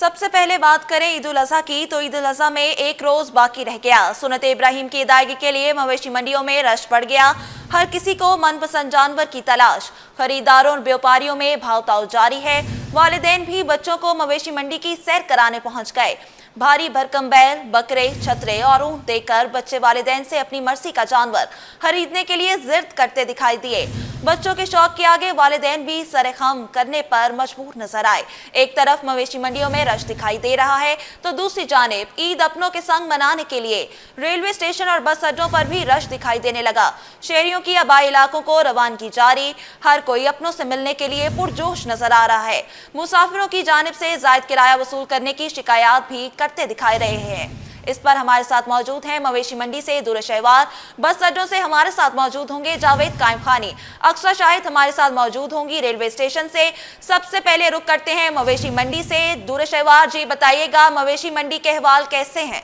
सबसे पहले बात करें ईद उल अजहा की, तो ईद उल अजहा में एक रोज बाकी रह गया। सुन्नत इब्राहिम की अदायगी के लिए मवेशी मंडियों में रश बढ़ गया। हर किसी को मनपसंद जानवर की तलाश। खरीदारों और व्यापारियों में भाव-ताव जारी है। वालिदैन भी बच्चों को मवेशी मंडी की सैर कराने पहुंच गए। भारी भरकम बैल, बकरे, छतरे और ऊंट देखकर बच्चे वालिदैन से अपनी मर्जी का जानवर खरीदने के लिए जिद करते दिखाई दिए। बच्चों के शौक के आगे वालिदैन भी सरेखम करने पर मजबूर नजर आए। एक तरफ मवेशी मंडियों में रश दिखाई दे रहा है, तो दूसरी जानिब ईद अपनों के संग मनाने के लिए रेलवे स्टेशन और बस अड्डों पर भी रश दिखाई देने लगा। शहरियों की आबाई इलाकों को रवानगी जारी। हर कोई अपनों से मिलने के लिए पुरजोश नजर आ रहा है। मुसाफिरों की जानिब से जायद किराया वसूल करने की शिकायत भी करते दिखाई रहे हैं। इस पर हमारे साथ मौजूद हैं मवेशी मंडी से दूर शहवार, बस अड्डों से हमारे साथ मौजूद होंगे जावेद कायम खानी, अक्सर शाहिद हमारे साथ मौजूद होंगी रेलवे स्टेशन से। सबसे पहले रुक करते हैं मवेशी मंडी से। दूर शहवार जी, बताइएगा मवेशी मंडी के अहवाल कैसे हैं?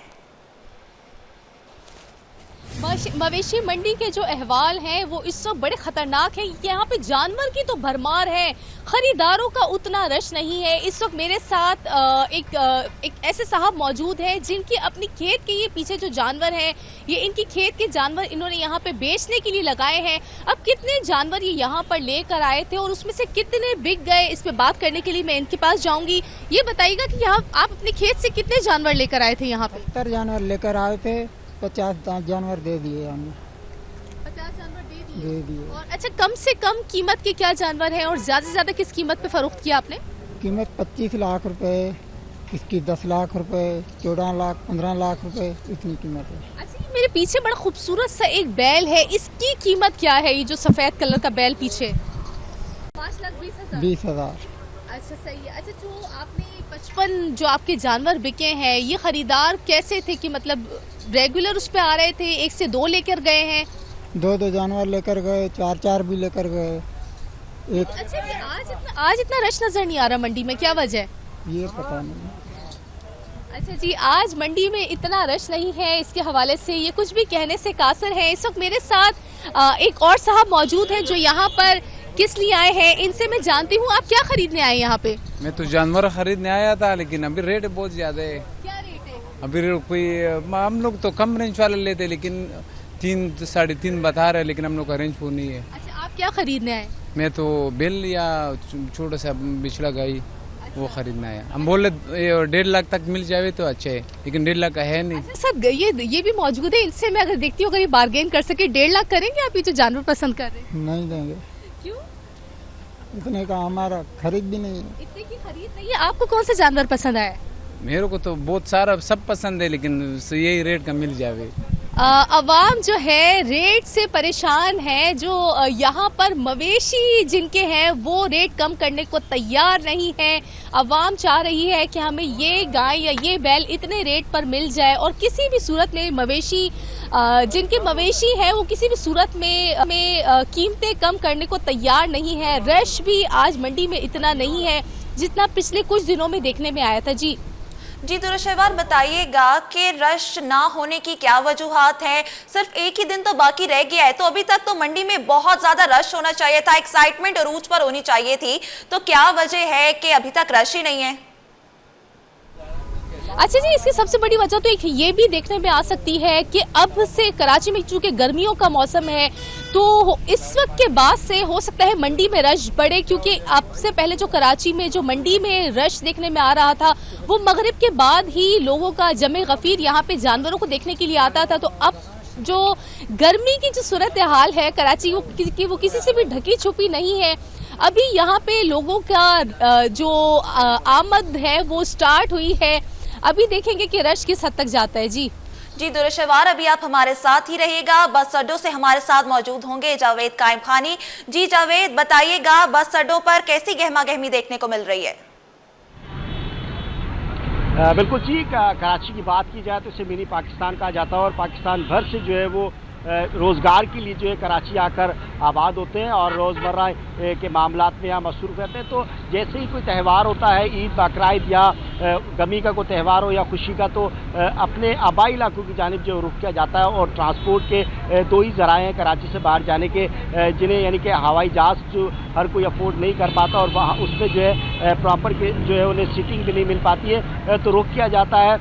मवेशी मंडी के जो अहवाल हैं वो इस वक्त बड़े ख़तरनाक हैं। यहाँ पे जानवर की तो भरमार है, ख़रीदारों का उतना रश नहीं है। इस वक्त मेरे साथ एक ऐसे साहब मौजूद हैं जिनकी अपनी खेत के ये पीछे जो जानवर हैं, ये इनकी खेत के जानवर इन्होंने यहाँ पे बेचने के लिए लगाए हैं। अब कितने जानवर ये यहाँ पर लेकर आए थे और उसमें से कितने बिक गए, इस पर बात करने के लिए मैं इनके पास जाऊँगी। ये बताइएगा कि यहाँ आप अपने खेत से कितने जानवर लेकर आए थे? यहाँ पे 70 जानवर लेकर आए थे, 50 जानवर दे दिए हमने। 50 जानवर दे दिए। और अच्छा, कम से कम कीमत के क्या जानवर हैं और ज्यादा से ज्यादा किस कीमत पे फरोख्त किया आपने? कीमत 25 लाख रुपए, इसकी 10 लाख रुपए, 14 लाख, 15 लाख रुपए, इतनी कीमत है। अच्छा, ये मेरे पीछे बड़ा खूबसूरत सा एक बैल है, इसकी कीमत क्या है? ये जो सफेद कलर का बैल पीछे 20,000। अच्छा, सही है। अच्छा, जो आपने 55 जो आपके जानवर बिके हैं, ये खरीदार कैसे थे कि मतलब रेगुलर उस पे आ रहे थे, एक से दो लेकर गए हैं? 2 जानवर लेकर गए, 4 भी लेकर गए। एक अच्छा, कि आज इतना रश नजर नहीं आ रहा मंडी में, क्या वजह है? ये पता नहीं। अच्छा जी, आज मंडी में इतना रश नहीं है, इसके हवाले से ये कुछ भी कहने से कासर है। इस वक्त मेरे साथ एक और साहब मौजूद हैं जो यहाँ पर किस लिए आए हैं, इनसे मैं जानती हूँ। आप क्या खरीदने आए यहाँ पे? मैं तो जानवर खरीदने आया था, लेकिन अभी रेट बहुत ज्यादा है। क्या रेट है? अभी कोई हम लोग तो कम रेंज वाले लेते, लेकिन 3 साढ़े 3 बता रहे, लेकिन हम लोग का रेंज वो नहीं है। अच्छा, आप क्या खरीदने आए? मैं तो बेल या छोटा सा बिछड़ा गाई वो खरीदना है। हम बोले 1.5 लाख तक मिल जाए तो अच्छा है, लेकिन 1.5 लाख का है नहीं। अच्छा सर, ये भी मौजूद है, इनसे मैं अगर देखती हूँ अगर ये बार्गेन कर सके 1.5 लाख करेंगे आप ये जो जानवर पसंद कर रहे हैं? नहीं देंगे। क्यों? इतने का हमारा खरीद भी नहीं है। इतने की खरीद नहीं है। आपको कौन सा जानवर पसंद आया? मेरे को तो बहुत सारा सब पसंद है, लेकिन यही रेट का मिल जाए। अवाम जो है रेट से परेशान है। जो यहाँ पर मवेशी जिनके हैं वो रेट कम करने को तैयार नहीं है। अवाम चाह रही है कि हमें ये गाय या ये बैल इतने रेट पर मिल जाए, और किसी भी सूरत में मवेशी जिनके मवेशी है वो किसी भी सूरत में कीमतें कम करने को तैयार नहीं है। रश भी आज मंडी में इतना नहीं है जितना पिछले कुछ दिनों में देखने में आया था। जी दुरुशहवार, बताइएगा कि रश ना होने की क्या वजूहात हैं? सिर्फ एक ही दिन तो बाकी रह गया है, तो अभी तक तो मंडी में बहुत ज्यादा रश होना चाहिए था, एक्साइटमेंट अरूज पर होनी चाहिए थी, तो क्या वजह है कि अभी तक रश ही नहीं है? अच्छा जी, इसकी सबसे बड़ी वजह तो एक ये भी देखने में आ सकती है कि अब से कराची में चूंकि गर्मियों का मौसम है, तो इस वक्त के बाद से हो सकता है मंडी में रश बढ़े, क्योंकि अब से पहले जो कराची में जो मंडी में रश देखने में आ रहा था वो मगरिब के बाद ही लोगों का जमे गफीर यहाँ पे जानवरों को देखने के लिए आता था। तो अब जो गर्मी की जो सूरत हाल है कराची वो किसी से भी ढकी छुपी नहीं है। अभी यहाँ पे लोगों का जो आमद है वो स्टार्ट हुई है। अभी देखेंगे कि रश किस हद तक जाता है। जी दुरुशहवार, अभी आप हमारे साथ ही रहिएगा। बस अड्डों से हमारे साथ मौजूद होंगे जावेद कायम खानी। जी जावेद, बताइएगा बस अड्डों पर कैसी गहमा गहमी देखने को मिल रही है? बिल्कुल जी, कराची की बात की जाए तो इसे मिनी पाकिस्तान कहा जाता है, और पाकिस्तान भर से जो है वो रोज़गार के लिए जो है कराची आकर आबाद होते हैं और रोज़मर्रा के मामलात में यहाँ मसरूफ़ रहते हैं। तो जैसे ही कोई त्यौहार होता है, ईद बकरीद या गमी का कोई त्यौहार हो या खुशी का, तो अपने आबाई इलाकों की जानिब जो रुख किया जाता है। और ट्रांसपोर्ट के दो ही ज़राए हैं कराची से बाहर जाने के, जिन्हें यानी कि हवाई जहाज़ जो हर कोई अफोर्ड नहीं कर पाता और वहाँ उसमें जो है प्रॉपर के जो है उन्हें सीटिंग भी नहीं मिल पाती है, तो रुख किया जाता है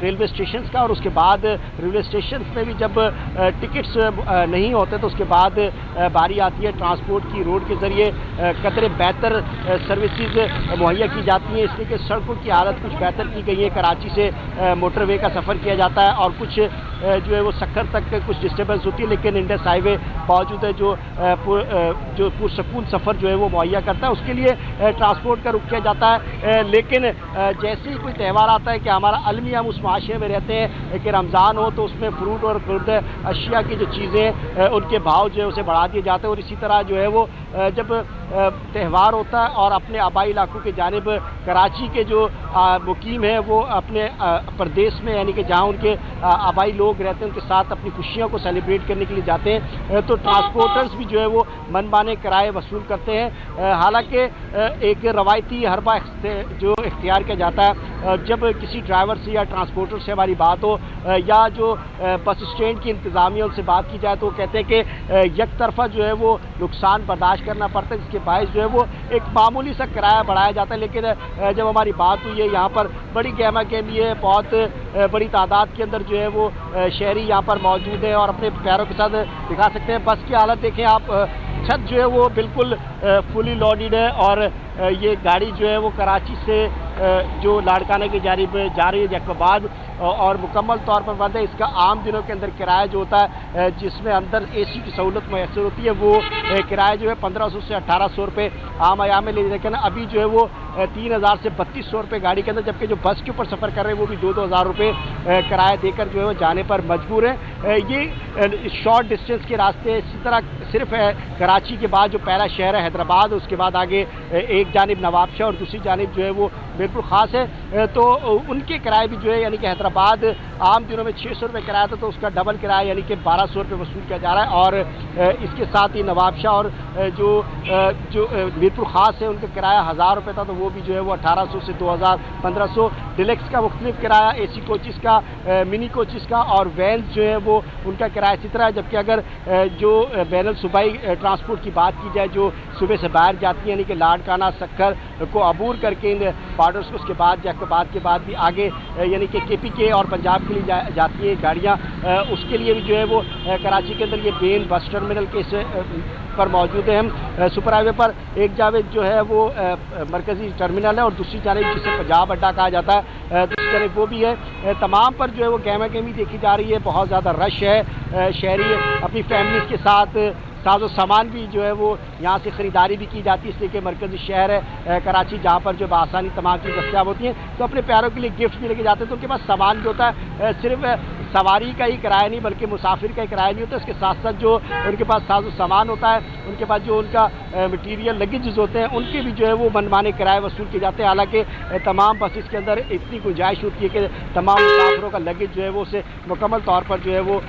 रेलवे स्टेशन का। और उसके बाद रेलवे स्टेशन में भी जब टिकट्स नहीं होते तो उसके बाद बारी आती है ट्रांसपोर्ट की। रोड के ज़रिए कतरे बेहतर सर्विसेज मुहैया की जाती हैं, इसलिए कि सड़कों की हालत कुछ बेहतर की गई है। कराची से मोटरवे का सफ़र किया जाता है और कुछ जो है वो सक्खर तक कुछ डिस्टर्बेंस होती है, लेकिन इंडस हाईवे मौजूद है जो पुरसकून सफ़र जो है वो मुहैया करता है, उसके लिए ट्रांसपोर्ट का रुख किया जाता है। लेकिन जैसे ही कोई त्यौहार आता है कि हमारा अलमी हम उस माशरे में रहते हैं कि रमज़ान हो तो उसमें फ्रूट और खुर्द अशिया की जो चीज़ें उनके भाव जो है उसे बढ़ा दिए जाते हैं। और इसी तरह जो है वो जब त्यौहार होता है और अपने आबाई इलाकों की जानिब कराची के जो मुकीम हैं वो अपने प्रदेश में यानी कि जहाँ उनके आबाई लोग रहते हैं उनके साथ अपनी खुशियों को सेलिब्रेट करने के लिए जाते हैं, तो ट्रांसपोर्टर्स भी जो है वो मनमाने किराए वसूल करते हैं। हालांकि एक रवायती हरबा जो इख्तियार किया जाता है जब किसी ड्राइवर से या ट्रांसपोर्टर से हमारी बात हो या जो बस स्टैंड की इंतज़ामिया उनसे बात की जाए, तो वो कहते हैं कि एक तरफा जो है वो नुकसान बर्दाश्त करना पड़ता है, जिसके बायस जो है वो एक मामूली सा किराया बढ़ाया जाता है। लेकिन जब हमारी बात हुई है, यहाँ पर बड़ी गहमा गहमी है, बहुत बड़ी तादाद के अंदर जो है वो शहरी यहाँ पर मौजूद है और अपने प्यारों के साथ दिखा सकते हैं। बस की हालत देखें आप, छत जो है वो बिल्कुल फुली लोडेड है और ये गाड़ी जो है वो कराची से जो लाड़काना की जानिब जा रही है जैकबाबाद और मुकम्मल तौर पर बंद है। इसका आम दिनों के अंदर किराया जो होता है जिसमें अंदर एसी की सहूलत मैसर होती है वो किराया जो है 1500 से 1800 रुपये आम आयाम में ले, लेकिन अभी जो है वो 3000 से 3200 रुपये गाड़ी के अंदर, जबकि जो बस के ऊपर सफ़र कर रहे हैं वो भी 2-2 हज़ार रुपये किराया देकर जो है वो जाने पर मजबूर है। ये शॉर्ट डिस्टेंस के रास्ते इसी तरह सिर्फ कराची के बाद जो पहला शहर है हैदराबाद, उसके बाद आगे एक जानिब नवाबशाह और दूसरी जानिब जो है वो बिल्कुल ख़ास है, तो उनके किराए भी जो है यानी कि हैदराबाद आम दिनों में 600 रुपये किराया था तो उसका डबल किराया यानी कि 1200 रुपये वसूल किया जा रहा है। और इसके साथ ही नवाबशाह और जो मीरपुर ख़ास है उनका किराया 1000 रुपये था, तो वो भी जो है वो 1800 से 2000 1500। डिलेक्स का मुख्तलिफ किराया, एसी कोचिज़ का, मिनी कोचिज़ का और वैन्स जो है वो उनका किराया इसी तरह है। जबकि अगर जो बैनुल सूबाई ट्रांसपोर्ट की बात की जाए जो सुबह से बाहर जाती है यानी कि लाड़काना सक्खर को अबूर करके इन बॉर्डर्स को, उसके बाद जैकबाबाद के बाद भी आगे यानी कि KPK और पंजाब के लिए जाती है गाड़ियाँ, उसके लिए भी जो है वो कराची के अंदर ये मेन बस टर्मिनल के पर मौजूद है। हम सुपर हाईवे पर एक जानिब जो है वो मरकज़ी टर्मिनल है और दूसरी जानिब जिसे पंजाब अड्डा कहा जाता है दूसरी जानिब वो भी है। तमाम पर जो है वो गहमा गहमी देखी जा रही है, बहुत ज़्यादा रश है। शहरी अपनी फैमिलीज़ के साथ साजो सामान भी जो है वो यहाँ से ख़रीदारी भी की जाती है, इसलिए कि मरकज़ी शहर है कराची जहाँ पर जो आसानी तमाम चीज़ दस्तियाब होती हैं, तो अपने प्यारों के लिए गिफ्ट भी लेके जाते हैं। तो उनके पास सामान जो होता है सिर्फ सवारी का ही किराया नहीं बल्कि मुसाफिर का ही किराया नहीं होता, इसके साथ साथ जो उनके पास साजो सामान होता है, उनके पास जो उनका मटीरियल लगेजेस होते हैं उनके भी जो है वो मनमाने किराए वसूल किए जाते हैं। हालांकि तमाम बसेस के अंदर इतनी गुंजाइश होती है कि तमाम मुसाफिरों का लगेज जो है वो उसे मुकम्मल तौर पर जो है वो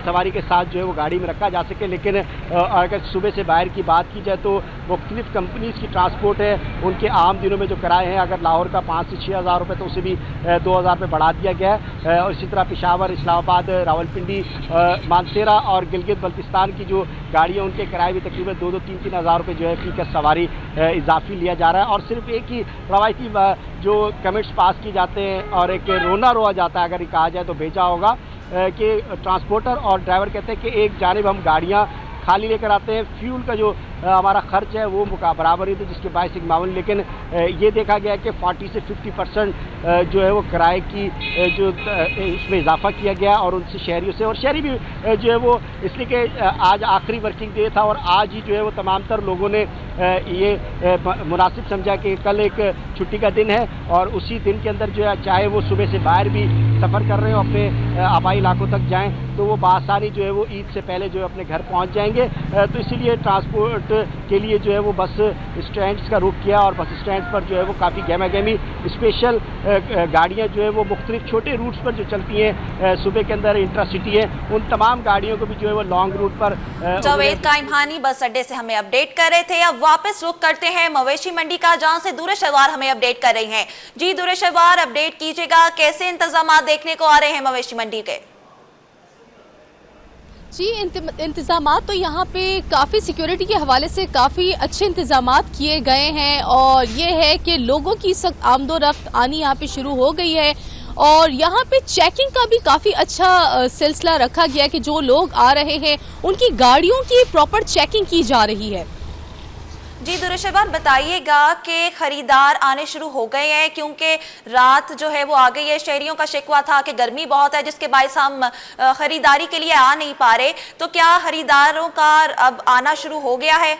सवारी के साथ जो है वो गाड़ी में रखा जा सके। लेकिन अगर सुबह से बाहर की बात की जाए तो मुख्तलिफ कंपनीज़ की ट्रांसपोर्ट है, उनके आम दिनों में जो किराए हैं अगर लाहौर का 5 से 6 हज़ार रुपये तो उसे भी 2000 रुपये बढ़ा दिया गया है। और इसी तरह पेशावर, इस्लामाबाद, रावलपिंडी, मानसेरा और गिलगित बल्तिस्तान की जो गाड़ियाँ उनके किराए भी तकरीबन 2-3 हज़ार रुपये जो है फी का सवारी इजाफी लिया जा रहा है। और सिर्फ एक ही रवायती जो कमेंट्स पास किए जाते हैं और एक रोना रोआ जाता है अगर कहा जाए तो भेजा होगा कि ट्रांसपोर्टर और ड्राइवर कहते हैं कि एक जानिब हम गाड़ियाँ खाली लेकर आते हैं, फ्यूल का जो हमारा खर्च है वो बराबर ही था जिसके बायस एक मामूली, लेकिन ये देखा गया कि 40 से 50% जो है वो किराए की जो इसमें इजाफा किया गया और उनसे शहरियों से, और शहरी भी जो है वो इसलिए कि आज आखिरी वर्किंग डे था और आज ही जो है वो तमाम तर लोगों ने ये मुनासिब समझा कि कल एक छुट्टी का दिन है और उसी दिन के अंदर जो है चाहे वो सुबह से बाहर भी सफ़र कर रहे हो अपने आबाई इलाकों तक जाएँ तो वो बआसानी जो है वो ईद से पहले जो है अपने घर पहुँच जाएंगे। तो इसीलिए ट्रांसपोर्ट ट्रांसपोर्ट के लिए जो है वो बस स्टैंड्स का रुख किया और बस स्टैंड पर जो है वो काफ़ी गहमा गहमी स्पेशल गाड़ियाँ जो है वो मुख्तलिफ छोटे रूट्स पर जो चलती हैं, सुबह के अंदर इंट्रासिटी है, उन तमाम गाड़ियों को भी जो है वो लॉन्ग रूट पर जावेद काइमहानी बस अड्डे से हमें अपडेट कर रहे थे। अब वापस रुख करते हैं मवेशी मंडी का, जहां से दूर शहवार हमें अपडेट कर रही हैं। जी दूर शहवार, अपडेट कीजिएगा, कैसे इंतजाम देखने को आ रहे हैं मवेशी मंडी के? जी इंतजामात तो यहाँ पे काफ़ी सिक्योरिटी के हवाले से काफ़ी अच्छे इंतजामात किए गए हैं और ये है कि लोगों की सख्त आमदोरफ्त आनी यहाँ पे शुरू हो गई है और यहाँ पे चेकिंग का भी काफ़ी अच्छा सिलसिला रखा गया है कि जो लोग आ रहे हैं उनकी गाड़ियों की प्रॉपर चेकिंग की जा रही है। जी दुरुशवार, बताइएगा कि खरीदार आने शुरू हो गए हैं, क्योंकि रात जो है वो आ गई है। शहरियों का शिकवा था कि गर्मी बहुत है जिसके बायस हम खरीदारी के लिए आ नहीं पा रहे, तो क्या खरीदारों का अब आना शुरू हो गया है?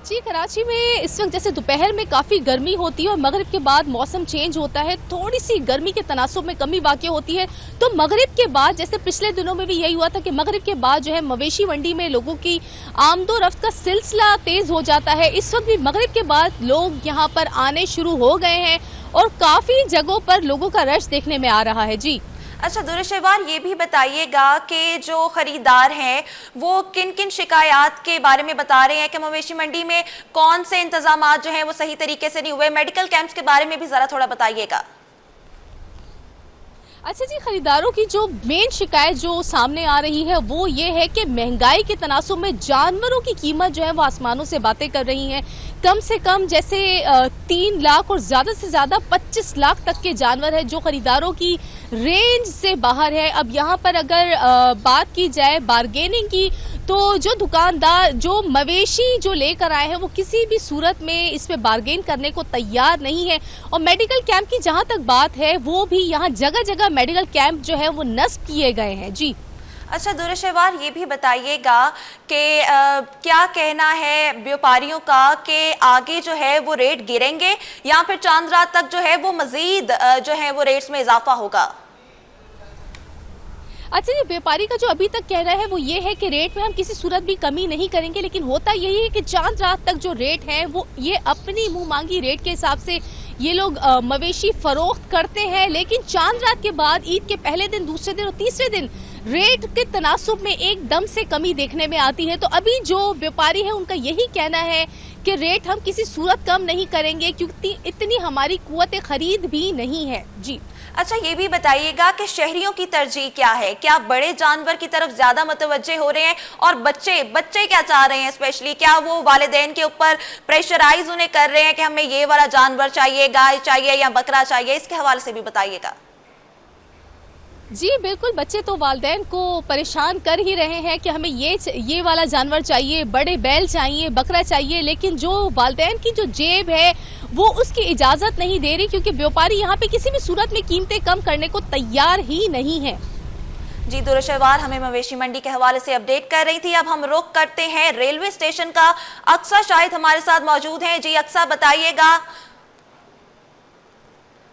जी कराची में इस वक्त जैसे दोपहर में काफ़ी गर्मी होती है और मगरिब के बाद मौसम चेंज होता है, थोड़ी सी गर्मी के तनासुब में कमी वाक़ई होती है। तो मगरिब के बाद जैसे पिछले दिनों में भी यही हुआ था कि मगरिब के बाद जो है मवेशी मंडी में लोगों की आमदोरफ्त का सिलसिला तेज़ हो जाता है। इस वक्त भी मगरिब के बाद लोग यहाँ पर आने शुरू हो गए हैं और काफ़ी जगहों पर लोगों का रश देखने में आ रहा है। जी अच्छा दुरुशवार, ये भी बताइएगा कि जो खरीदार हैं वो किन किन शिकायत के बारे में बता रहे हैं कि मवेशी मंडी में कौन से इंतजामात जो हैं वो सही तरीके से नहीं हुए? मेडिकल कैंप्स के बारे में भी ज़रा थोड़ा बताइएगा। अच्छा जी, खरीदारों की जो मेन शिकायत जो सामने आ रही है वो ये है कि महंगाई के तनासुब में जानवरों की कीमत जो है वो आसमानों से बातें कर रही हैं। कम से कम जैसे 3 लाख और ज़्यादा से ज़्यादा 25 लाख तक के जानवर है जो खरीदारों की रेंज से बाहर है। अब यहाँ पर अगर बात की जाए बार्गेनिंग की, तो जो दुकानदार जो मवेशी जो लेकर आए हैं वो किसी भी सूरत में इस पे बार्गेन करने को तैयार नहीं है। और मेडिकल कैंप की जहाँ तक बात है वो भी यहाँ जगह जगह मेडिकल कैंप जो है वो नस्ब किए गए हैं। जी अच्छा दुरुशवार, ये भी बताइएगा कि क्या कहना है व्यापारियों का कि आगे जो है वो रेट गिरेंगे या फिर चांद रात तक जो है वो मजीद जो है वो रेट्स में इजाफा होगा? अच्छा जी, व्यापारी का जो अभी तक कहना है वो ये है कि रेट में हम किसी सूरत भी कमी नहीं करेंगे, लेकिन होता यही है कि चांद रात तक जो रेट है वो ये अपनी मुंह मांगी रेट के हिसाब से ये लोग मवेशी फरोख्त करते हैं। लेकिन चांद रात के बाद ईद के पहले दिन, दूसरे दिन और तीसरे दिन रेट के तनासुब में एकदम से कमी देखने में आती है। तो अभी जो व्यापारी है उनका यही कहना है कि रेट हम किसी सूरत कम नहीं करेंगे क्योंकि इतनी हमारी कुव्वत खरीद भी नहीं है। जी अच्छा, ये भी बताइएगा कि शहरियों की तरजीह क्या है? क्या बड़े जानवर की तरफ ज्यादा मुतवज्जे हो रहे हैं और बच्चे क्या चाह रहे हैं? स्पेशली क्या वो वालिदैन के ऊपर प्रेशराइज उन्हें कर रहे हैं कि हमें ये वाला जानवर चाहिए, गाय चाहिए या बकरा चाहिए? इसके हवाले से भी बताइएगा। जी बिल्कुल, बच्चे तो वालिदैन को परेशान कर ही रहे हैं कि हमें ये वाला जानवर चाहिए, बड़े बैल चाहिए, बकरा चाहिए, लेकिन जो वालिदैन की जो जेब है वो उसकी इजाज़त नहीं दे रही क्योंकि व्यापारी यहाँ पे किसी भी सूरत में कीमतें कम करने को तैयार ही नहीं है। जी दुरुशवार हमें मवेशी मंडी के हवाले से अपडेट कर रही थी। अब हम रुख करते हैं रेलवे स्टेशन का। अक्सा शायद हमारे साथ मौजूद हैं। जी अक्सा, बताइएगा।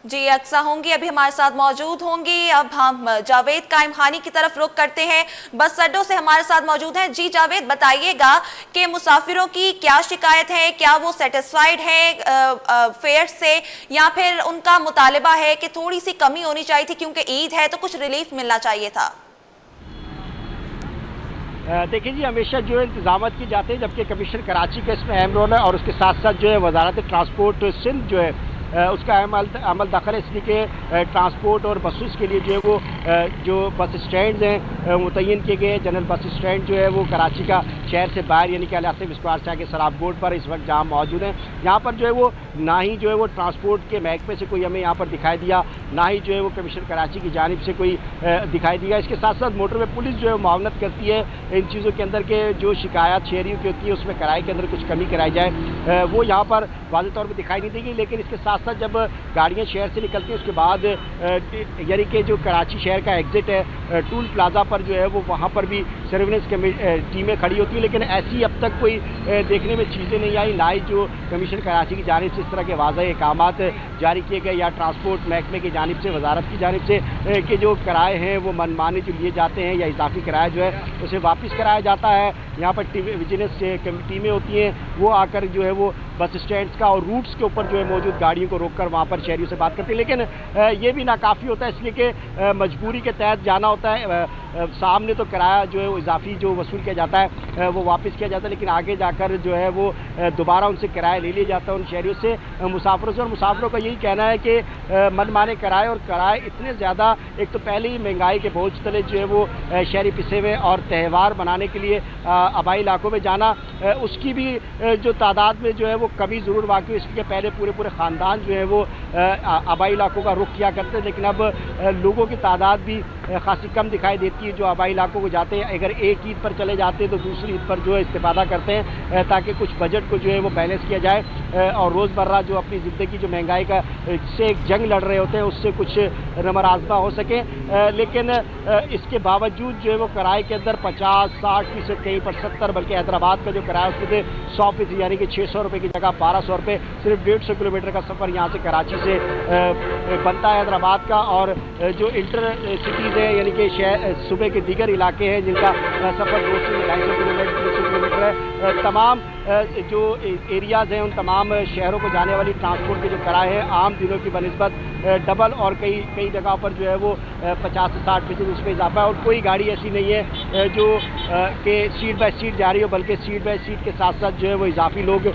जी अक्सा होंगी, अभी हमारे साथ मौजूद होंगी। अब हम जावेद काइमहानी की तरफ रुख करते हैं, बस अड्डों से हमारे साथ मौजूद हैं। जी जावेद, बताइएगा कि मुसाफिरों की क्या शिकायत है? क्या वो सेटिस्फाइड है फेयर से या फिर उनका मुतालिबा है कि थोड़ी सी कमी होनी चाहिए थी क्योंकि ईद है तो कुछ रिलीफ मिलना चाहिए था? देखिए जी, हमेशा जो है इंतजाम किए जाते हैं, जबकि कमिश्नर कराची का इसमें अहम रोल है और उसके साथ साथ जो है वजारत ट्रांसपोर्ट सिंध जो है उसका अमल दखल है, इसलिए कि ट्रांसपोर्ट और बसेस के लिए जो है वो जो बस स्टैंड हैं मुतय्यन किए गए। जनरल बस स्टैंड जो है वो कराची का शहर से बाहर यानी कि आसिफ स्क्वायर से आगे सराब बोर्ड पर इस वक्त जहाँ मौजूद हैं। यहाँ पर जो है वो ना ही जो है वो ट्रांसपोर्ट के महकमे से कोई हमें यहाँ पर दिखाई दिया, ना ही जो है वो कमिश्नर कराची की जानिब से कोई दिखाई दिया। इसके साथ साथ मोटरवे पुलिस जो है मुआवनत करती है इन चीज़ों के अंदर के जो शिकायत शहरियों की होती है उसमें किराए के अंदर कुछ कमी कराई जाए, वो यहाँ पर वाज़ेह तौर पर दिखाई नहीं देगी। लेकिन इसके साथ साथ जब गाड़ियाँ शहर से निकलती हैं उसके बाद यानी कि जो कराची शहर का एग्जिट है टूल प्लाजा पर जो है वो वहाँ पर भी सर्विलेंस टीमें खड़ी होती हैं, लेकिन ऐसी अब तक कोई देखने में चीज़ें नहीं आई। ना ही जो कमीशन कराची की जानिब से इस तरह के वाज़ह अहकामात जारी किए गए या ट्रांसपोर्ट महकमे की जानिब से, वजारत की जानिब से कि जो किराए हैं वो मनमाने जो लिए जाते हैं या इजाफी किराया जो है उसे वापस कराया जाता है। यहाँ पर विजिलेंस टीमें होती हैं, वो आकर जो है वो बस स्टैंड्स का और रूट्स के ऊपर जो है मौजूद गाड़ियों को रोककर वहाँ पर शहरियों से बात करते हैं, लेकिन ये भी नाकाफ़ी होता है, इसलिए कि मजबूरी के तहत जाना होता है। सामने तो किराया जो है वो इजाफी जो वसूल किया जाता है वो वापस किया जाता है, लेकिन आगे जाकर जो है वो दोबारा उनसे किराया ले लिया जाता है उन शहरियों से, मुसाफिरों से। और मुसाफिरों का यही कहना है कि मनमाने किराए और किराए इतने ज़्यादा, एक तो पहले ही महंगाई के बोझ तले जो है वो शहरी पिसे हुए और त्यौहार मनाने के लिए आबाई इलाकों में जाना, उसकी भी जो तादाद में जो है वो कमी ज़रूर वाक़ई। इसके पहले पूरे ख़ानदान जो है वो आबाई इलाकों का रुख किया करते, लेकिन अब लोगों की तादाद भी खासी कम दिखाई देती है जो आबाई इलाकों को जाते हैं। अगर एक ईद पर चले जाते हैं तो दूसरी ईद पर जो है इस्तेफादा करते हैं ताकि कुछ बजट को जो है वो बैलेंस किया जाए और रोज़मर्रा जो अपनी ज़िंदगी जो महंगाई का से एक जंग लड़ रहे होते हैं उससे कुछ नमराजमा हो सके। लेकिन इसके बावजूद जो है वो किराए के अंदर 50-60%, कहीं पर 70, बल्कि हैदराबाद का जो किराया उसमें 100% यानी कि 600 रुपये की जगह 1200 रुपये, सिर्फ 150 किलोमीटर का सफ़र यहाँ से कराची से बनता है हैदराबाद का। और जो इंटर सिटीज़ है यानी कि सूबे के दीगर इलाके हैं जिनका सफ़र 200-250 किलोमीटर है, तमाम जो एरियाज़ हैं उन तमाम शहरों को जाने वाली ट्रांसपोर्ट के जो किराए हैं आम दिनों की बनिस्बत डबल और कई जगहों पर जो है वो 50 से 60% उसमें इजाफा है। और कोई गाड़ी ऐसी नहीं है जो कि सीट बाय सीट जा रही हो, बल्कि सीट बाय सीट के साथ साथ जो है वो इजाफी लोग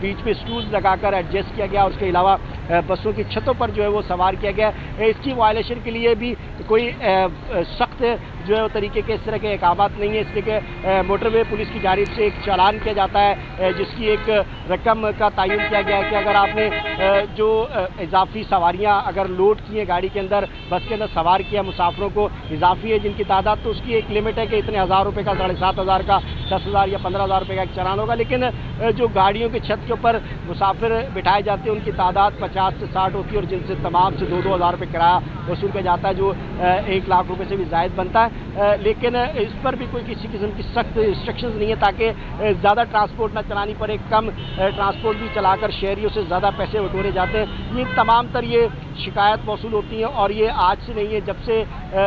बीच में स्टूल्स लगाकर एडजस्ट किया गया और उसके अलावा बसों की छतों पर जो है वो सवार किया गया। इसकी वायलेशन के लिए भी कोई सख्त जो है वो तरीके के इस तरह के अहकामात नहीं है, इसलिए कि मोटरवे पुलिस की जानिब से एक चालान किया जाता है जिसकी एक रकम का तयन किया गया है कि अगर आपने जो इजाफी सवारियां अगर लोड की हैं गाड़ी के अंदर, बस के अंदर सवार किया मुसाफिरों को, इजाफी है जिनकी तादाद, तो उसकी एक लिमिट है कि इतने 1000 रुपये का, 7500 का, 10,000 या 15,000 रुपये का एक चालान होगा। लेकिन जो गाड़ियों की छत के ऊपर मुसाफिर बिठाए जाते हैं उनकी तादाद 50 से 60 होती है और जिनसे तमाम से 2-2 हज़ार रुपये किराया वसूल किया जाता है जो 1 लाख रुपये से भी ज़ायद बनता है। लेकिन इस पर भी कोई किसी किस्म की सख्त इंस्ट्रक्शंस नहीं है ताकि ज़्यादा ट्रांसपोर्ट ना चलानी पड़े, कम ट्रांसपोर्ट भी चलाकर शहरियों से ज़्यादा पैसे वसूले जाते हैं। ये तमाम तर ये शिकायत मौसूल होती हैं और ये आज से नहीं है, जब से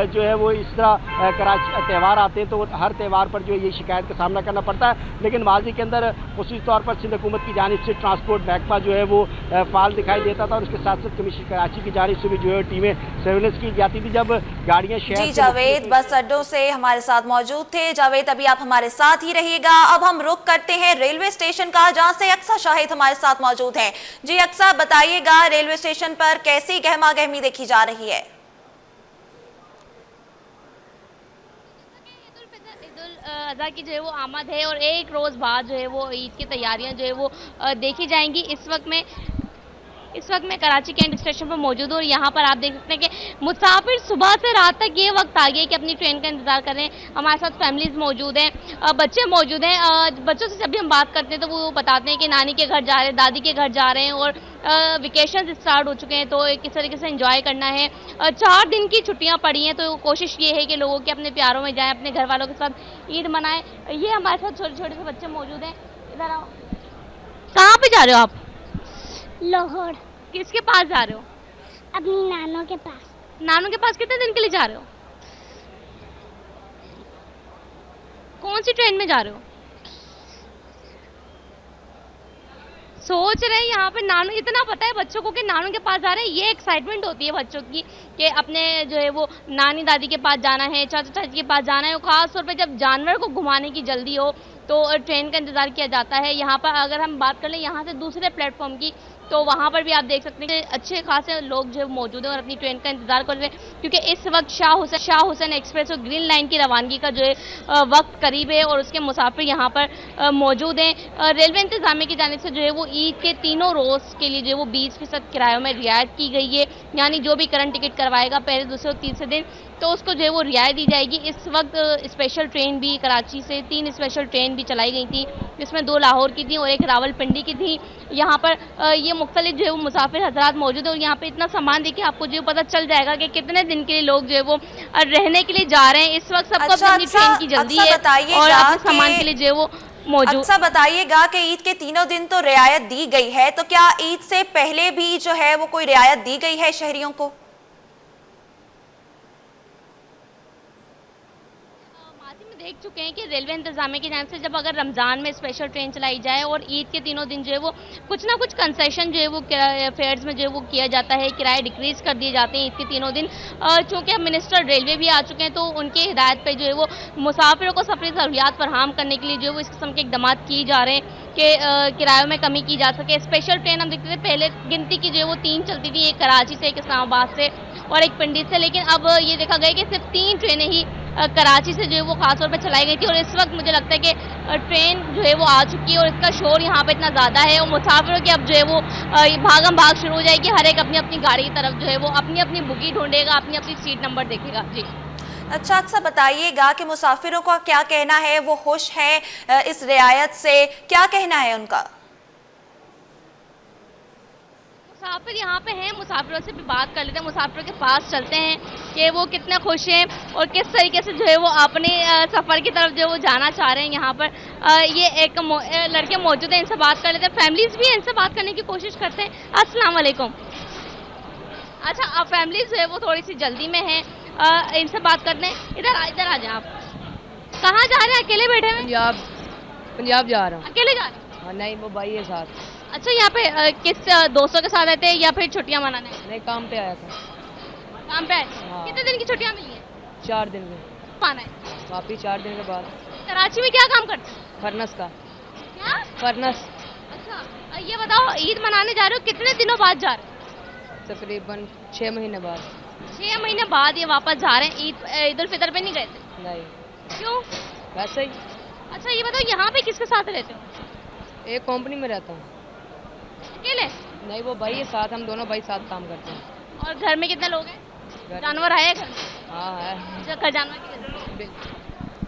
जो है वो इस तरह कराची त्यौहार आते हैं तो हर त्यौहार पर जो है ये शिकायत का सामना करना पड़ता है। लेकिन माजी के अंदर खुसूसी तौर पर सिंध हुकूमत की जानिब से ट्रांसपोर्ट महकमा जो है वो फाल दिखाई देता था और उसके साथ साथ कमीशन कराची की जानिब से भी जो है टीमें सर्विलेंस की जाती थी जब गाड़ियाँ शहर। जी जावेद बस अड्डों से हमारे साथ मौजूद थे। जावेद अभी आप हमारे साथ ही रहिएगा। अब हम रुख करते हैं रेलवे स्टेशन का, जहां से अक्सा शाहिद हमारे साथ मौजूद हैं। जी अक्सा, बताइएगा रेलवे स्टेशन पर कैसी गहमा गहमी देखी जा रही है? अज़ा की जो है वो आमद है और एक रोज़ बाद जो है वो ईद की तैयारियां जो है वो देखी जाएंगी। इस वक्त मैं कराची कैंट स्टेशन पर मौजूद हूँ और यहाँ पर आप देख सकते हैं कि मुसाफिर सुबह से रात तक ये वक्त आ गया कि अपनी ट्रेन का इंतजार कर रहे हैं। हमारे साथ फैमिलीज मौजूद हैं, बच्चे मौजूद हैं। बच्चों से जब भी हम बात करते हैं तो वो बताते हैं कि नानी के घर जा रहे हैं, दादी के घर जा रहे हैं और वेकेशन स्टार्ट हो चुके हैं तो किस तरीके से एंजॉय करना है। 4 दिन की छुट्टियाँ पड़ी हैं तो कोशिश ये है कि लोगों के अपने प्यारों में जाएँ, अपने घर वालों के साथ ईद मनाएं। ये हमारे साथ छोटे छोटे से बच्चे मौजूद हैं। इधर आओ। कहाँ पे जा रहे हो आप? लाहौर। किसके पास जा रहे हो? अपनी नानों के पास। नानों के पास कितने दिन के लिए जा रहे हो? कौन सी ट्रेन में जा रहे हो? सोच रहे हैं यहाँ पे नानू, इतना पता है बच्चों को कि नानू के पास जा रहे हैं। ये एक्साइटमेंट होती है बच्चों की कि अपने जो है वो नानी दादी के पास जाना है, चाचा चाची के पास जाना है। खास तौर पे जब जानवर को घुमाने की जल्दी हो तो ट्रेन का इंतज़ार किया जाता है। यहाँ पर अगर हम बात कर लें यहाँ से दूसरे प्लेटफॉर्म की तो वहाँ पर भी आप देख सकते हैं कि अच्छे खासे लोग जो मौजूद हैं और अपनी ट्रेन का इंतजार कर रहे हैं क्योंकि इस वक्त शाह हुसैन एक्सप्रेस और ग्रीन लाइन की रवानगी का जो है वक्त करीब है और उसके मुसाफिर यहाँ पर मौजूद हैं। रेलवे इंतजामिया की जानिब से जो है वो ईद के तीनों रोज़ के लिए जो है वो 20% किरायों में रियायत की गई है, यानी जो भी करंट टिकट करवाएगा पहले, दूसरे और तीसरे दिन तो उसको जो है वो रियायत दी जाएगी। इस वक्त स्पेशल ट्रेन भी कराची से 3 स्पेशल ट्रेन भी चलाई गई थी जिसमें 2 लाहौर की थी और 1 रावलपिंडी की थी। यहाँ पर ये मुख्तलिफ जो है वो मुसाफिर हजरात मौजूद है और यहाँ पे इतना सामान देखिए आपको जो पता चल जाएगा कि कितने दिन के लिए लोग जो है वो रहने के लिए जा रहे हैं। इस वक्त सबको अच्छा, अपनी ट्रेन की जल्दी है और अपने सामान के लिए जो है वो मौजूद। अच्छा बताइएगा कि ईद के तीनों दिन तो रियायत दी गई है, तो क्या ईद से पहले भी जो है वो कोई रियायत दी गई है शहरियों को? देख चुके हैं कि रेलवे इंतजामिया की जानिब से जब अगर रमज़ान में स्पेशल ट्रेन चलाई जाए और ईद के तीनों दिन जो है वो कुछ ना कुछ कंसेशन जो है वो फेयर्स में जो है वो किया जाता है, किराए डिक्रीज कर दिए जाते हैं ईद के तीनों दिन। चूँकि अब मिनिस्टर रेलवे भी आ चुके हैं तो उनकी हिदायत पर जो है वो मुसाफिरों को सफरी सहूलियात फराहम करने के लिए जो है वो इस किस्म के इकदाम किए जा रहे हैं कि किरायों में कमी की जा सके। स्पेशल ट्रेन हम देखते थे पहले गिनती की जो है वो 3 चलती थी, एक कराची से, एक इस्लामाबाद से और एक पिंडी से, लेकिन अब ये देखा गया कि सिर्फ 3 ट्रेनें ही कराची से जो है वो खास तौर पर चलाई गई थी और इस वक्त मुझे लगता है कि ट्रेन जो है वो आ चुकी है और इसका शोर यहाँ पे इतना ज़्यादा है और मुसाफिरों की अब जो है वो भागम भाग शुरू हो जाएगी। हर एक अपनी अपनी गाड़ी की तरफ जो है वो अपनी अपनी बुकी ढूंढेगा, अपनी अपनी सीट नंबर देखेगा। जी अच्छा, अक्सर बताइएगा कि मुसाफिरों का क्या कहना है, वो खुश हैं इस रियायत से, क्या कहना है उनका? मुसाफिर यहाँ पे हैं, मुसाफिरों से भी बात कर लेते हैं, मुसाफिरों के पास चलते हैं कि वो कितने खुश हैं और किस तरीके से जो है वो अपने सफ़र की तरफ जो है वो जाना चाह रहे हैं। यहाँ पर ये एक लड़के मौजूद हैं, इनसे बात कर लेते हैं। फैमिलीज़ भी हैं, इनसे बात करने की कोशिश करते हैं। अस्सलाम वालेकुम। अच्छा, अब फैमिलीज़ जो है वो थोड़ी सी जल्दी में हैं, इनसे बात करते हैं। इधर आ जाए आप। कहाँ जा रहे हैं? अकेले बैठे हैं? पंजाब जा रहा हूँ। अकेले जा रहे हैं? हाँ, नहीं वो भाई है साथ। अच्छा, यहाँ पे किस दोस्तों के साथ रहते हैं या फिर छुट्टियाँ मनाने? नहीं, काम पे आया था। काम पे आए? हाँ। कितने दिन की छुट्टियाँ मिली हैं? 4 दिन में आना है वापिस 4 दिन के बाद। कराची में क्या काम करते हैं? फर्नस का। क्या? फर्नस। अच्छा, ये बताओ ईद मनाने जा रहे हो, कितने दिनों बाद जा रहे हो? तकरीबन 6 महीने बाद। 6 महीने बाद ये वापस जा रहे हैं। ईद उल फितर पे नहीं गए थे? नहीं, क्यों? वैसे ही। अच्छा, ये बताओ यहाँ पे किसके साथ रहते हो? एक कंपनी में रहता हूँ। अकेले? नहीं, वो भाई है साथ, हम दोनों भाई साथ काम करते हैं। और घर में कितने लोग हैं? घर- जानवर है घर में? हाँ है। अच्छा, जानवर की बिल्कुल।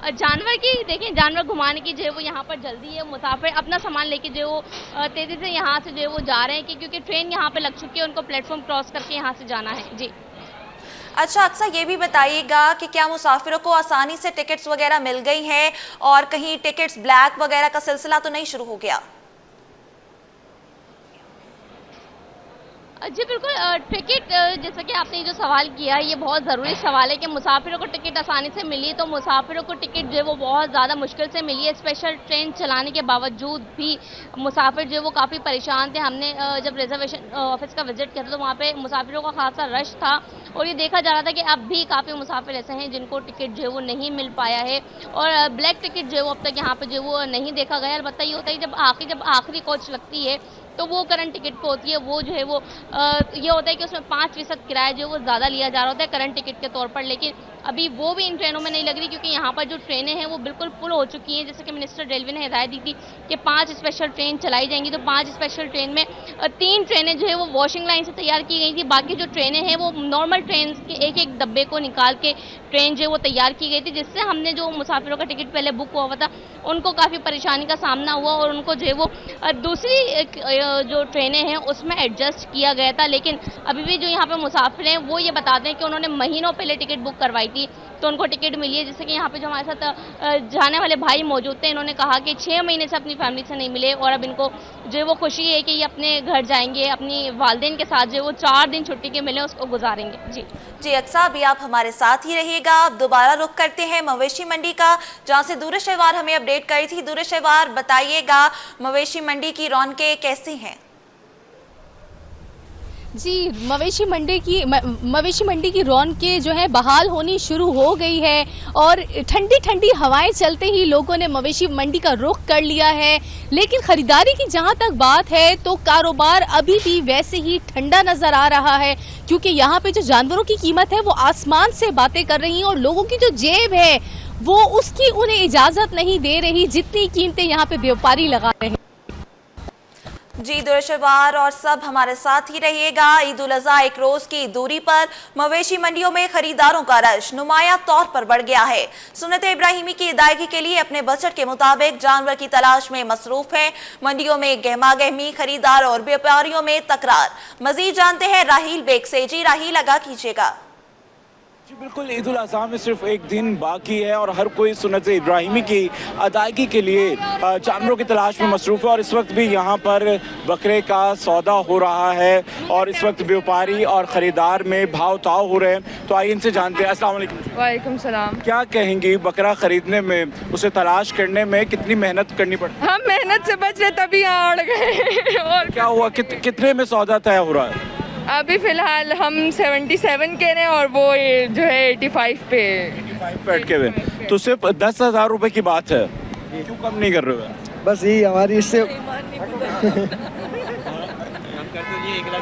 और जानवर की देखिए, जानवर घुमाने की जो है वो यहाँ पर जल्दी है। मुसाफिर अपना सामान लेके जो है वो तेज़ी से यहाँ से जो है वो जा रहे हैं क्योंकि ट्रेन यहाँ पे लग चुकी है, उनको प्लेटफॉर्म क्रॉस करके यहाँ से जाना है। जी अच्छा, अक्सर ये भी बताइएगा कि क्या मुसाफिरों को आसानी से टिकट्स वगैरह मिल गई हैं और कहीं टिकट्स ब्लैक वगैरह का सिलसिला तो नहीं शुरू हो गया? जी बिल्कुल, टिकट जैसा कि आपने जो सवाल किया है ये बहुत ज़रूरी सवाल है कि मुसाफिरों को टिकट आसानी से मिली, तो मुसाफिरों को टिकट जो है वो बहुत ज़्यादा मुश्किल से मिली है। स्पेशल ट्रेन चलाने के बावजूद भी मुसाफिर जो है वो काफ़ी परेशान थे। हमने जब रिजर्वेशन ऑफिस का विजिट किया था तो वहाँ पे मुसाफिरों का खासा रश था और ये देखा जा रहा था कि अब भी काफ़ी मुसाफिर ऐसे हैं जिनको टिकट जो है वो नहीं मिल पाया है और ब्लैक टिकट जो है वो अब तक यहाँ पर जो है वो नहीं देखा गया। अलबत्ता ये होता है जब आखिरी कोच लगती है तो वो करंट टिकट पे होती है, वो जो है वो ये होता है कि उसमें 5% किराया जो है वो ज़्यादा लिया जा रहा होता है करंट टिकट के तौर पर, लेकिन अभी वो भी इन ट्रेनों में नहीं लग रही क्योंकि यहाँ पर जो ट्रेनें हैं वो बिल्कुल फुल हो चुकी हैं। जैसे कि मिनिस्टर रेलवे ने हिदायत दी थी कि 5 स्पेशल ट्रेन चलाई जाएंगी, तो 5 स्पेशल ट्रेन में 3 ट्रेनें जो है वो वॉशिंग लाइन से तैयार की गई थी, बाकी जो ट्रेनें हैं वो नॉर्मल ट्रेन के एक एक डब्बे को निकाल के ट्रेन जो है वो तैयार की गई थी, जिससे हमने जो मुसाफिरों का टिकट पहले बुक हुआ था उनको काफ़ी परेशानी का सामना हुआ और उनको जो है वो दूसरी जो ट्रेनें हैं उसमें एडजस्ट किया गया था। लेकिन अभी भी जो यहाँ पे मुसाफिर हैं वो ये बताते हैं कि उन्होंने महीनों पहले टिकट बुक करवाई थी तो उनको टिकट मिली है। जैसे कि यहाँ पे जो हमारे साथ जाने वाले भाई मौजूद थे, इन्होंने कहा कि 6 महीने से अपनी फैमिली से नहीं मिले और अब इनको जो है वो खुशी है कि ये अपने घर जाएंगे, अपनी वालिदैन के साथ जो है वो 4 दिन छुट्टी के मिले उसको गुजारेंगे। जी अक्सा, अभी आप हमारे साथ ही रहिएगा। आप दोबारा रुख करते हैं मवेशी मंडी का, जहाँ से दूर शहवार हमें अपडेट करी थी। दूर शहवार, बताइएगा मवेशी मंडी की रौनकें कैसी हैं? जी, मवेशी मंडी की रौनकें जो है बहाल होनी शुरू हो गई है और ठंडी ठंडी हवाएं चलते ही लोगों ने मवेशी मंडी का रुख कर लिया है। लेकिन खरीदारी की जहां तक बात है तो कारोबार अभी भी वैसे ही ठंडा नजर आ रहा है क्योंकि यहाँ पे जो जानवरों की कीमत है वो आसमान से बातें कर रही है और लोगों की जो जेब है वो उसकी उन्हें इजाजत नहीं दे रही जितनी कीमतें यहाँ पे व्यापारी लगा रहे हैं। जी दुर्शवार और सब हमारे साथ ही रहिएगा। ईद उल अज़हा एक रोज की दूरी पर मवेशी मंडियों में खरीदारों का रश नुमाया तौर पर बढ़ गया है। सुन्नत इब्राहिमी की अदायगी के लिए अपने बजट के मुताबिक जानवर की तलाश में मसरूफ है। मंडियों में गहमा गहमी, खरीदार और व्यापारियों में तकरार। मजीद जानते हैं राहील बेग से। जी राहील, आगाह कीजिएगा। जी बिल्कुल, ईद उल अज़हा में सिर्फ एक दिन बाकी है और हर कोई सुन्नत इब्राहिमी की अदायगी के लिए जानवरों की तलाश में मसरूफ़ है। और इस वक्त भी यहाँ पर बकरे का सौदा हो रहा है और इस वक्त व्यापारी और ख़रीदार में भाव ताव हो रहे हैं। तो आइए इनसे जानते हैं। अस्सलाम वालेकुम। वालेकुम सलाम। क्या कहेंगी, बकरा ख़रीदने में, उसे तलाश करने में कितनी मेहनत करनी पड़ती है? हम मेहनत से बच रहे तभी यहाँ अड़ गए। और क्या हुआ, कितने में सौदा तय हो रहा है? अभी फ़िलहाल हम 77 के रहे हैं और वो ये जो है 85 पे। 85 पे अटके हुए, तो सिर्फ 10,000 रुपये की बात है, क्यों कम नहीं कर रहे हो? बस यही हमारी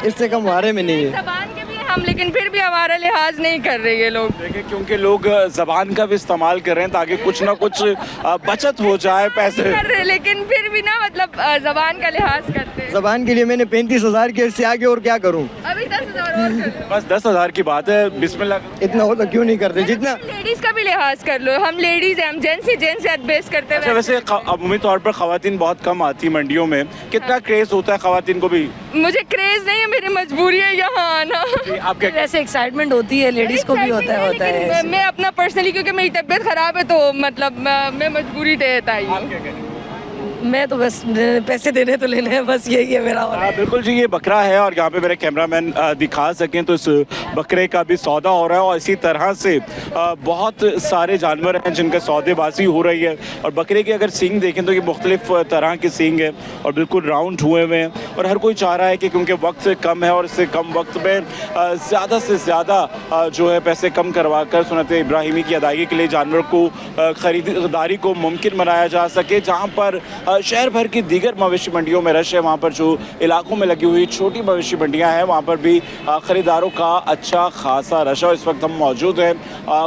इससे कम हमारे में नहीं है। ज़बान के भी हम, लेकिन फिर भी हमारा लिहाज नहीं कर रहे ये लोग। देखिए, क्योंकि लोग ज़बान का भी इस्तेमाल कर रहे हैं ताकि कुछ ना कुछ बचत हो जाए पैसे कर रहे, लेकिन फिर भी ना मतलब ज़बान का लिहाज करते हैं। ज़बान के लिए मैंने 35,000 के, इससे आगे और क्या करूं? अभी 10,000 और कर लो। बस 10,000 की बात है, बिस्मिल्लाह। इतना हो तो क्यों नहीं करते जितना। लेडीज़ का भी लिहाज कर लो, हम लेडीज़ हैं, हम जेंट्स से बेस करते हैं। अच्छा, वैसे अमूमी तौर पर ख़वातीन बहुत कम आती मंडियों में, कितना क्रेज़ होता है ख़वातीन को भी? मुझे क्रेज़ नहीं है, मेरी मजबूरी है यहाँ आना। आपके वैसे एक्साइटमेंट होती है, लेडीज को भी होता है। मैं अपना पर्सनली, क्योंकि मेरी तबीयत खराब है तो मतलब मैं मजबूरी देता ही। मैं तो बस पैसे देने तो लेने हैं, बस यही है मेरा। बिल्कुल जी, ये बकरा है और यहाँ पे मेरे कैमरामैन दिखा सकें तो इस बकरे का भी सौदा हो रहा है और इसी तरह से बहुत सारे जानवर हैं जिनका सौदेबाजी हो रही है। और बकरे के अगर सींग देखें तो ये मुख्तलिफ तरह के सींग है और बिल्कुल राउंड हुए हुए हैं। और हर कोई चाह रहा है कि क्योंकि वक्त कम है और इससे कम वक्त में ज़्यादा से ज़्यादा जो है पैसे कम करवा कर सुन्नत इब्राहिमी की अदायगी के लिए जानवर को खरीदारी को मुमकिन बनाया जा सके। जहाँ पर शहर भर की दीगर मवेशी मंडियों में रश है, वहाँ पर जो इलाकों में लगी हुई छोटी मवेशी मंडियाँ हैं वहाँ पर भी ख़रीदारों का अच्छा खासा रश है। और इस वक्त हम मौजूद हैं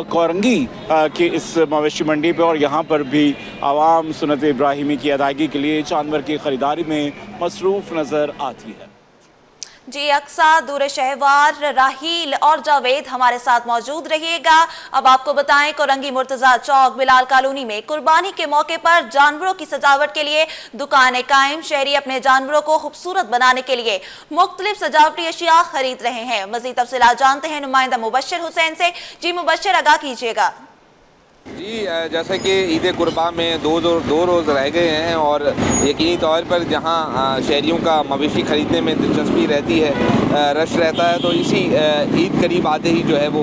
कोरंगी की इस मवेशी मंडी पे और यहाँ पर भी आवाम सुन्नत इब्राहिमी की अदायगी के लिए जानवर की ख़रीदारी में मसरूफ़ नज़र आती है। जी अक्सा, दूर शहवार, राहील और जावेद हमारे साथ मौजूद रहिएगा। अब आपको बताएं, कोरंगी मुर्तजा चौक बिलाल कॉलोनी में कुर्बानी के मौके पर जानवरों की सजावट के लिए दुकानें कायम। शहरी अपने जानवरों को खूबसूरत बनाने के लिए मुख्तलिफ सजावटी अशिया खरीद रहे हैं। मजीद तफसीलात जानते हैं नुमाइंदा मुबश्शिर हुसैन से। जी मुबश्शिर, आगाह कीजिएगा। जी, जैसे कि ईद कुर्बा में दो रोज़ रह गए हैं और यकीनी तौर पर जहां शहरियों का मवेशी ख़रीदने में दिलचस्पी रहती है, रश रहता है, तो इसी ईद करीब आते ही जो है वो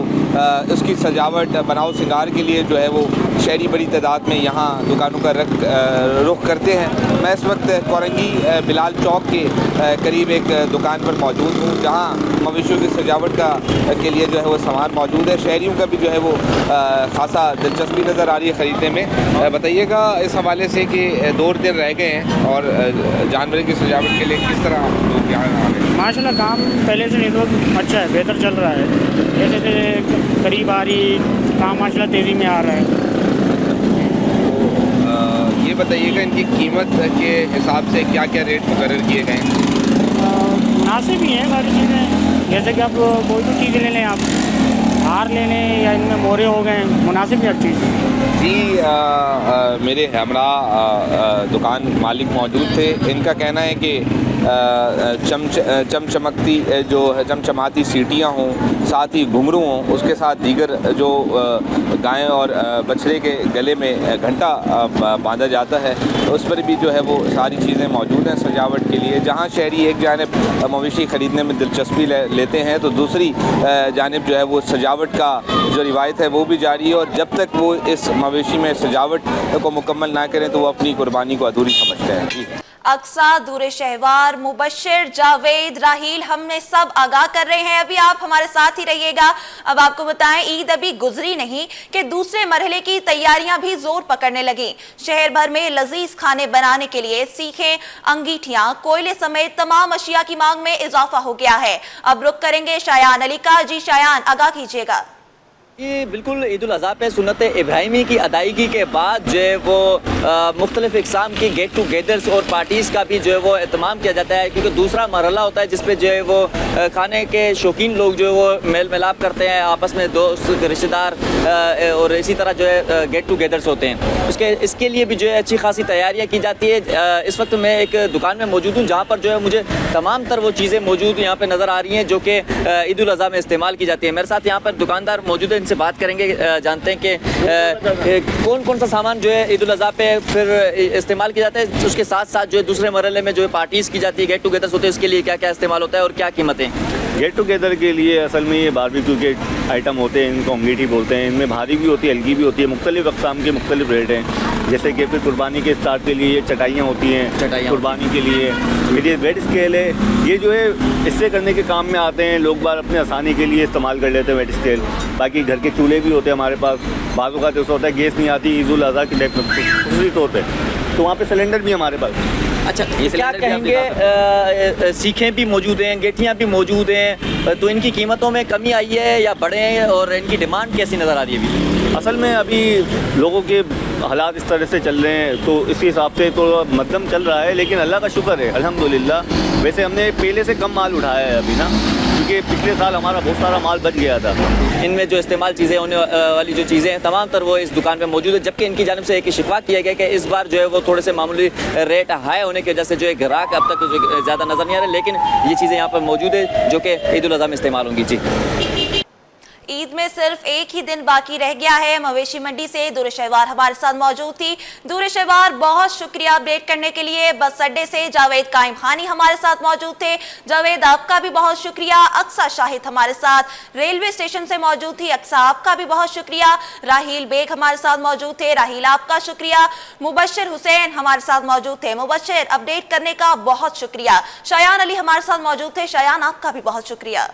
उसकी सजावट बनाओ सिंगार के लिए जो है वो शहरी बड़ी तादाद में यहाँ दुकानों का रुख करते हैं। मैं इस वक्त कोरंगी बिलाल चौक के करीब एक दुकान पर मौजूद हूँ जहाँ मवेशियों की सजावट के लिए जो है वो सामान मौजूद है। शहरियों का भी जो है वो ख़ासा दिलचस्पी नज़र आ रही है ख़रीदने में। बताइएगा इस हवाले से कि 2 दिन रह गए हैं और जानवर की सजावट के लिए किस तरह लोग यहाँ आ गए? माशाल्लाह काम पहले से नेटवर्क अच्छा है, बेहतर चल रहा है। जैसे जैसे करीब आ रही काम माशाल्लाह तेज़ी में आ रहा है। तो ये बताइएगा इनकी कीमत के हिसाब से क्या क्या रेट मुकर्रर किए गए हैं? मुनासिब ही हैं सारी चीज़ें। जैसे कि आप कोई भी चीज़ ले लें, आप हार ले लें या इनमें मोरे हो गए, मुनासिब हर चीज़। जी, मेरे हमरा दुकान मालिक मौजूद थे। इनका कहना है कि चमचमाती सीटियाँ हों, साथ ही घुंघरू हों, उसके साथ दीगर जो गाय और बछड़े के गले में घंटा बांधा जाता है, उस पर भी जो है वो सारी चीज़ें मौजूद हैं सजावट के लिए। जहाँ शहरी एक जानिब मवेशी ख़रीदने में दिलचस्पी लेते हैं तो दूसरी जानिब जो है वो सजावट का जो रिवायत है वो भी जारी है। और जब तक वो इस मवेशी में सजावट को मुकम्मल ना करें तो वो अपनी कुर्बानी को अधूरी समझते हैं। जी अक्सा, दूर शहवार, मुबश्शिर, जावेद, राहील, हमने सब आगाह कर रहे हैं। अभी आप हमारे साथ ही रहिएगा। अब आपको बताएं, ईद अभी गुजरी नहीं कि दूसरे मरहले की तैयारियां भी जोर पकड़ने लगी। शहर भर में लजीज खाने बनाने के लिए सीखें, अंगीठियां, कोयले समेत तमाम अशिया की मांग में इजाफा हो गया है। अब रुख करेंगे शायान अली का। जी शायान, आगाह कीजिएगा। ये बिल्कुल ईद उल अज़हा पे सुन्नत इब्राहिमी की अदायगी के बाद जो है वो मुख्तलिफ इक़साम की गेट टुगेदर्स और पार्टीज़ का भी जो है वो एहतमाम किया जाता है, क्योंकि दूसरा मरहला होता है जिसपे जो है वो खाने के शौकीन लोग जो है वो मेल मिलाप करते हैं, आपस में दोस्त रिश्तेदार और इसी तरह जो है गेट टुगेदर्स होते हैं। इसके लिए भी जो है अच्छी खासी तैयारियाँ की जाती है। इस वक्त मैं एक दुकान में मौजूद हूँ जहाँ पर जो है मुझे तमाम तर वो चीज़ें मौजूद यहाँ पर नज़र आ रही हैं जो कि ईद उल अज़हा में इस्तेमाल की जाती है। मेरे साथ यहाँ पर दुकानदार मौजूद है, इनसे बात करेंगे, जानते हैं कि कौन कौन सा सामान जो है ईद उल अज़हा पे फिर इस्तेमाल किया जाता है, उसके साथ साथ जो है दूसरे मरहले में जो है पार्टीज़ की जाती है, गेट टुगेदर्स होते हैं, उसके लिए क्या क्या इस्तेमाल होता है और क्या कीमतें? गेट टुगेदर के लिए असल में ये बारबेक्यू के आइटम होते हैं, इनको अंगीठी बोलते हैं। इनमें भारी भी होती है, हल्की भी होती है, मुख्तलिफ अक़साम के मुख्तलिफ रेट हैं। जैसे कि फिर कुर्बानी के स्टार्ट के लिए ये चटाइयाँ होती हैं, कुर्बानी के लिए फिर ये वेट स्केल है, ये जो है इससे करने के काम में आते हैं। लोग बार अपने आसानी के लिए इस्तेमाल कर लेते हैं वेट स्केल। बाकी घर के चूल्हे भी होते हैं हमारे पास, बाज़ों का जैसा होता है गैस नहीं आती ईद उल अज़हा के टाइप खसूसी तौर पर, तो वहाँ पर सिलेंडर भी हमारे पास। अच्छा, ये क्या कहेंगे, सीखें भी मौजूद हैं, गेठियाँ भी मौजूद हैं, तो इनकी कीमतों में कमी आई है या बढ़े हैं और इनकी डिमांड कैसी नज़र आ रही है अभी? असल में अभी लोगों के हालात इस तरह से चल रहे हैं तो इस हिसाब से तो मध्यम चल रहा है, लेकिन अल्लाह का शुक्र है अल्हम्दुलिल्लाह। वैसे हमने पहले से कम माल उठाया है अभी ना, क्योंकि पिछले साल हमारा बहुत सारा माल बच गया था। इनमें जो इस्तेमाल चीज़ें होने वाली जो चीज़ें हैं तमाम तर वो इस दुकान पे मौजूद है, जबकि इनकी जानिब से एक शिकवा किया गया कि इस बार जो है वो थोड़े से मामूली रेट हाई होने की वजह से जो है ग्राहक अब तक ज़्यादा नज़र नहीं आ रहे, लेकिन ये चीज़ें यहाँ पर मौजूद है जो कि ईद उल अज़हा में इस्तेमाल होंगी। जी, ईद में सिर्फ एक ही दिन बाकी रह गया है। मवेशी मंडी से दूर शहवार हमारे साथ मौजूद थी। दूर शहवार, बहुत शुक्रिया अपडेट करने के लिए। बस अड्डे से जावेद कायम खानी हमारे साथ मौजूद थे। जावेद, आपका भी बहुत शुक्रिया। अक्सा शाहिद हमारे साथ रेलवे स्टेशन से मौजूद थी। अक्सा, आपका भी बहुत शुक्रिया। राहील बेग हमारे साथ मौजूद थे। राहील, आपका शुक्रिया। मुबश्शिर हुसैन हमारे साथ मौजूद थे। मुबश्शिर, अपडेट करने का बहुत शुक्रिया। शयान अली हमारे साथ मौजूद थे। शयान, आपका भी बहुत शुक्रिया।